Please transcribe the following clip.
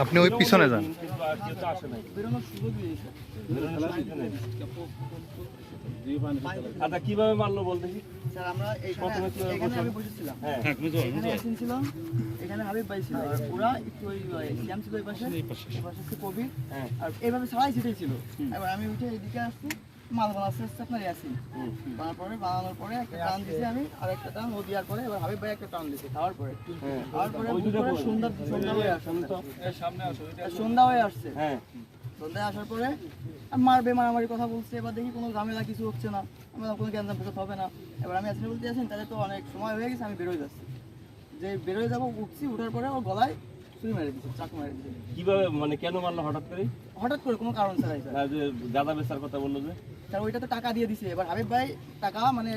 আপনি ওই পিছনে যান। আচ্ছা কিভাবে মারলো বলতে কি? স্যার আমরা এখানে আমি বসেছিলাম, এখানে হাবিব ভাই ছিল, আর ওরা একটু ওই শ্যাম ছিল এই পাশে একটু কবির, আর এইভাবে সবাই ছিটেই ছিল। এবার আমি উঠে এদিকে আসছি, মাল বানাচ্ছে হচ্ছে আপনার ইয়াসিন, বানানোর পরে একটা টান দিয়েছি আমি, আর একটা টান ও দেওয়ার পরে এবার হাবিব ভাই একটা টান দিয়েছে খাওয়ার পরে সন্ধ্যা হয়ে আসছে, সন্ধ্যায় আসার পরে মারবে মারামারি কথা বলছে। এবার দেখি কোনো ঝামেলা কিছু হচ্ছে না, আমরা কোনো জ্ঞান প্রসাদ হবে না। এবার আমি আসলে বলতে আসেন তাহলে তো অনেক সময় হয়ে গেছে, আমি বেরোয় যাচ্ছি। যে বেরোয় যাবো উঠছি, উঠার পরে ওর গলায় ছুরি মেরে দিচ্ছে, চাকু মেরে দিচ্ছে। কিভাবে মানে কেন মারলো হঠাৎ করে কোনো কারণ ছাড়াই স্যার। যে গাঁদা বেচার কথা বললো যে স্যার ওইটা তো টাকা দিয়ে দিছে। এবার হাবিব ভাই টাকা মানে